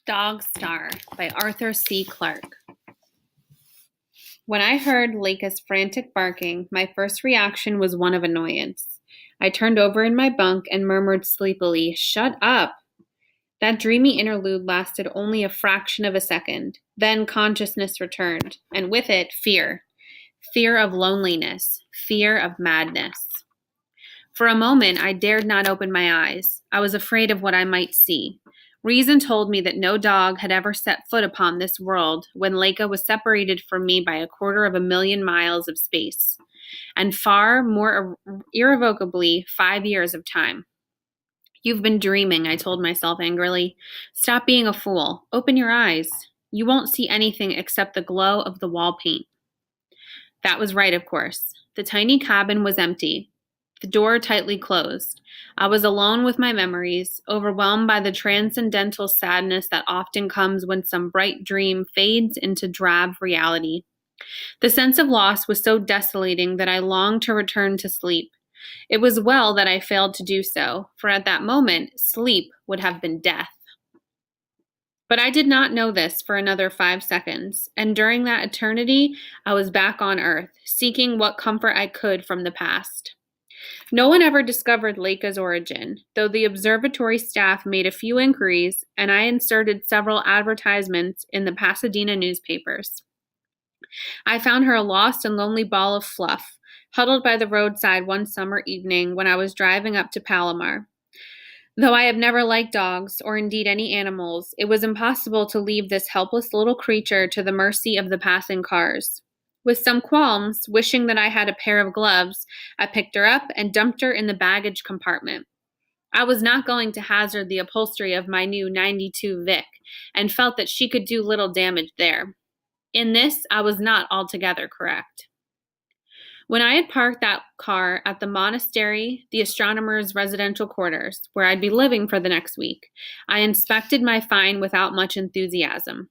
Dog Star by Arthur C. Clarke. When I heard Leica's frantic barking, my first reaction was one of annoyance. I turned over in my bunk and murmured sleepily, "Shut up!" That dreamy interlude lasted only a fraction of a second. Then consciousness returned, and with it, fear. Fear of loneliness. Fear of madness. For a moment, I dared not open my eyes. I was afraid of what I might see. Reason told me that no dog had ever set foot upon this world when Leica was separated from me by 250,000 miles of space, and far more irrevocably 5 years of time. "You've been dreaming," I told myself angrily. "Stop being a fool. Open your eyes. You won't see anything except the glow of the wall paint." That was right, of course. The tiny cabin was empty. The door tightly closed. I was alone with my memories, overwhelmed by the transcendental sadness that often comes when some bright dream fades into drab reality. The sense of loss was so desolating that I longed to return to sleep. It was well that I failed to do so, for at that moment, sleep would have been death. But I did not know this for another 5 seconds, and during that eternity, I was back on Earth, seeking what comfort I could from the past. No one ever discovered Leica's origin, though the observatory staff made a few inquiries and I inserted several advertisements in the Pasadena newspapers. I found her a lost and lonely ball of fluff, huddled by the roadside one summer evening when I was driving up to Palomar. Though I have never liked dogs, or indeed any animals, it was impossible to leave this helpless little creature to the mercy of the passing cars. With some qualms, wishing that I had a pair of gloves, I picked her up and dumped her in the baggage compartment. I was not going to hazard the upholstery of my new '92 Vic, and felt that she could do little damage there. In this, I was not altogether correct. When I had parked that car at the monastery, the astronomer's residential quarters, where I'd be living for the next week, I inspected my find without much enthusiasm.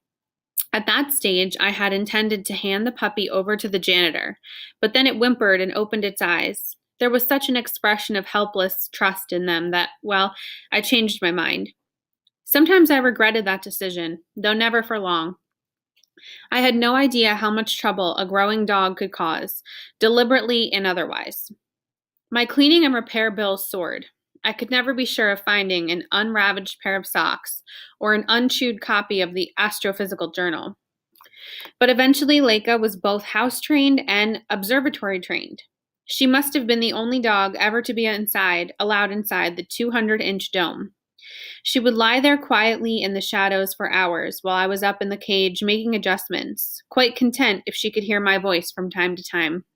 At that stage, I had intended to hand the puppy over to the janitor, but then it whimpered and opened its eyes. There was such an expression of helpless trust in them that, well, I changed my mind. Sometimes I regretted that decision, though never for long. I had no idea how much trouble a growing dog could cause, deliberately and otherwise. My cleaning and repair bills soared. I could never be sure of finding an unravaged pair of socks or an unchewed copy of the Astrophysical Journal. But eventually, Leica was both house trained and observatory trained. She must have been the only dog ever to be allowed inside the 200-inch dome. She would lie there quietly in the shadows for hours while I was up in the cage making adjustments, quite content if she could hear my voice from time to time.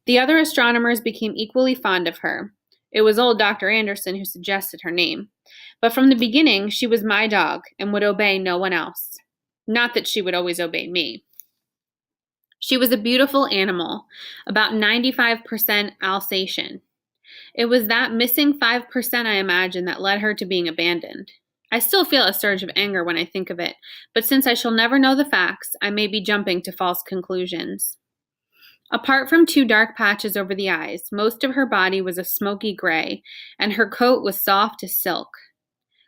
The other astronomers became equally fond of her. It was old Dr. Anderson who suggested her name. But from the beginning, she was my dog and would obey no one else. Not that she would always obey me. She was a beautiful animal, about 95% Alsatian. It was that missing 5%, I imagine, that led her to being abandoned. I still feel a surge of anger when I think of it, but since I shall never know the facts, I may be jumping to false conclusions. Apart from 2 dark patches over the eyes, most of her body was a smoky gray, and her coat was soft as silk.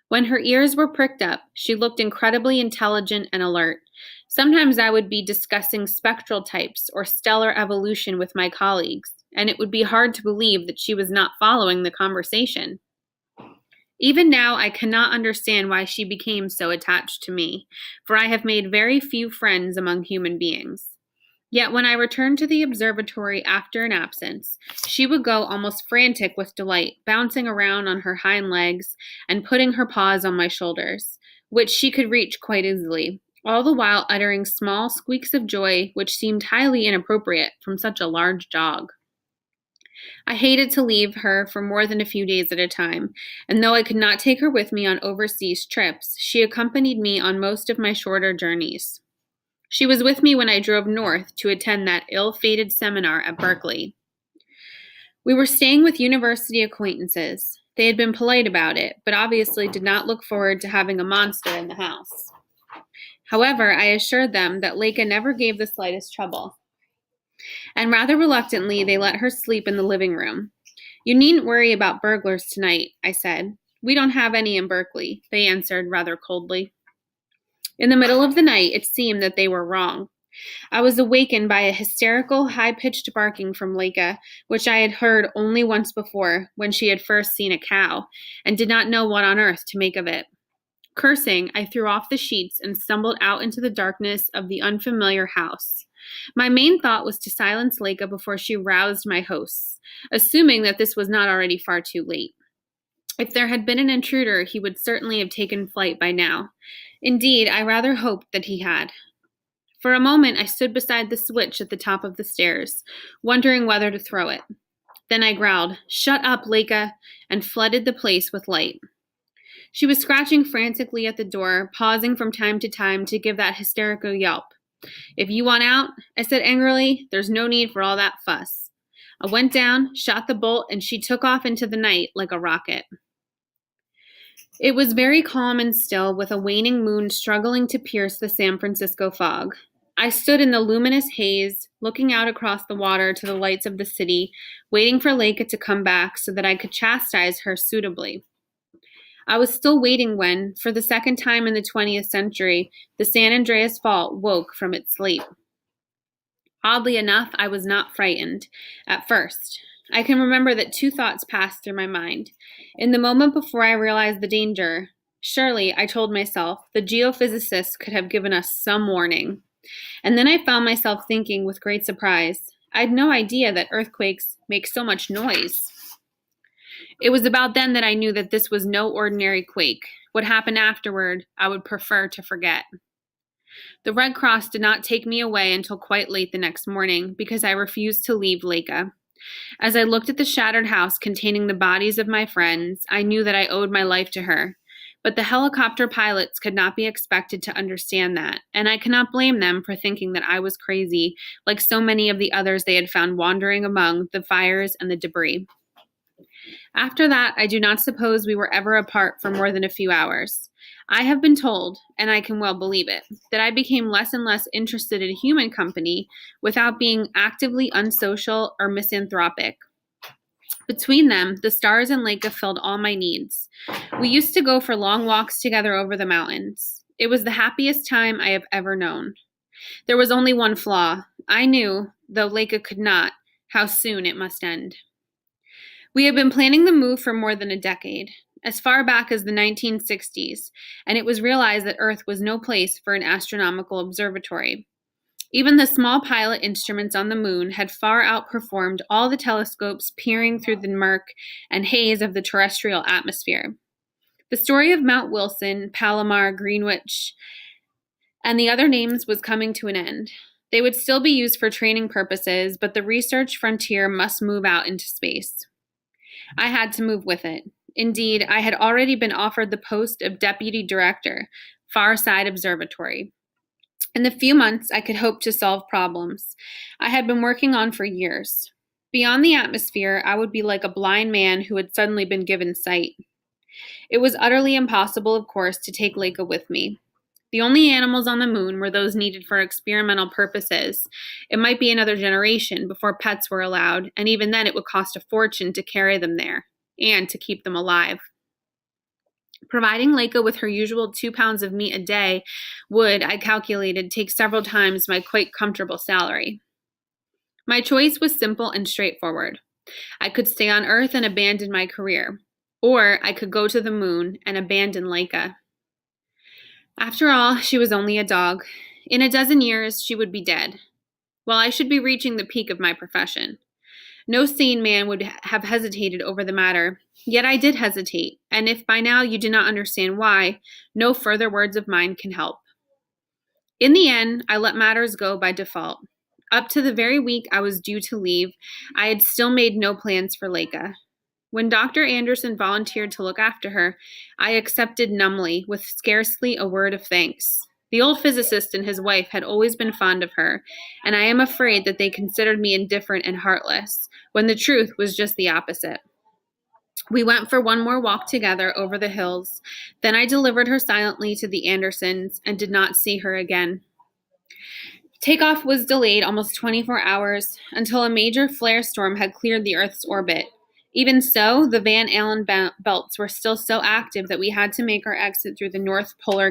When her ears were pricked up, she looked incredibly intelligent and alert. Sometimes I would be discussing spectral types or stellar evolution with my colleagues, and it would be hard to believe that she was not following the conversation. Even now, I cannot understand why she became so attached to me, for I have made very few friends among human beings. Yet when I returned to the observatory after an absence, she would go almost frantic with delight, bouncing around on her hind legs and putting her paws on my shoulders, which she could reach quite easily, all the while uttering small squeaks of joy which seemed highly inappropriate from such a large dog. I hated to leave her for more than a few days at a time, and though I could not take her with me on overseas trips, she accompanied me on most of my shorter journeys. She was with me when I drove north to attend that ill-fated seminar at Berkeley. We were staying with university acquaintances. They had been polite about it, but obviously did not look forward to having a monster in the house. However, I assured them that Leica never gave the slightest trouble. And rather reluctantly, they let her sleep in the living room. "You needn't worry about burglars tonight," I said. "We don't have any in Berkeley," they answered rather coldly. In the middle of the night, it seemed that they were wrong. I was awakened by a hysterical, high-pitched barking from Leica, which I had heard only once before, when she had first seen a cow, and did not know what on earth to make of it. Cursing, I threw off the sheets and stumbled out into the darkness of the unfamiliar house. My main thought was to silence Leica before she roused my hosts, assuming that this was not already far too late. If there had been an intruder, he would certainly have taken flight by now. Indeed, I rather hoped that he had. For a moment, I stood beside the switch at the top of the stairs, wondering whether to throw it. Then I growled, "Shut up, Leica," and flooded the place with light. She was scratching frantically at the door, pausing from time to time to give that hysterical yelp. "If you want out," I said angrily, "there's no need for all that fuss." I went down, shot the bolt, and she took off into the night like a rocket. It was very calm and still, with a waning moon struggling to pierce the San Francisco fog. I stood in the luminous haze, looking out across the water to the lights of the city, waiting for Leica to come back so that I could chastise her suitably. I was still waiting when, for the second time in the 20th century, the San Andreas Fault woke from its sleep. Oddly enough, I was not frightened at first. I can remember that two thoughts passed through my mind. In the moment before I realized the danger, surely, I told myself, the geophysicists could have given us some warning. And then I found myself thinking with great surprise, I'd no idea that earthquakes make so much noise. It was about then that I knew that this was no ordinary quake. What happened afterward, I would prefer to forget. The Red Cross did not take me away until quite late the next morning because I refused to leave Leica. As I looked at the shattered house containing the bodies of my friends, I knew that I owed my life to her. But the helicopter pilots could not be expected to understand that, and I cannot blame them for thinking that I was crazy, like so many of the others they had found wandering among the fires and the debris. After that, I do not suppose we were ever apart for more than a few hours. I have been told, and I can well believe it, that I became less and less interested in human company without being actively unsocial or misanthropic. Between them, the stars and Leica filled all my needs. We used to go for long walks together over the mountains. It was the happiest time I have ever known. There was only one flaw. I knew, though Leica could not, how soon it must end. We had been planning the move for more than a decade, as far back as the 1960s, and it was realized that Earth was no place for an astronomical observatory. Even the small pilot instruments on the moon had far outperformed all the telescopes peering through the murk and haze of the terrestrial atmosphere. The story of Mount Wilson, Palomar, Greenwich, and the other names was coming to an end. They would still be used for training purposes, but the research frontier must move out into space. I had to move with it. Indeed, I had already been offered the post of deputy director, Far Side Observatory. In the few months I could hope to solve problems I had been working on for years. Beyond the atmosphere, I would be like a blind man who had suddenly been given sight. It was utterly impossible, of course, to take Leica with me. The only animals on the moon were those needed for experimental purposes. It might be another generation before pets were allowed, and even then it would cost a fortune to carry them there and to keep them alive. Providing Leica with her usual 2 pounds of meat a day would, I calculated, take several times my quite comfortable salary. My choice was simple and straightforward. I could stay on Earth and abandon my career, or I could go to the moon and abandon Leica. After all, she was only a dog. In a dozen years, she would be dead. Well, I should be reaching the peak of my profession. No sane man would have hesitated over the matter, yet I did hesitate, and if by now you do not understand why, no further words of mine can help. In the end, I let matters go by default. Up to the very week I was due to leave, I had still made no plans for Leica. When Dr. Anderson volunteered to look after her, I accepted numbly, with scarcely a word of thanks. The old physicist and his wife had always been fond of her, and I am afraid that they considered me indifferent and heartless, when the truth was just the opposite. We went for one more walk together over the hills, then I delivered her silently to the Andersons and did not see her again. Takeoff was delayed almost 24 hours until a major flare storm had cleared the Earth's orbit. Even so, the Van Allen belts were still so active that we had to make our exit through the North Polar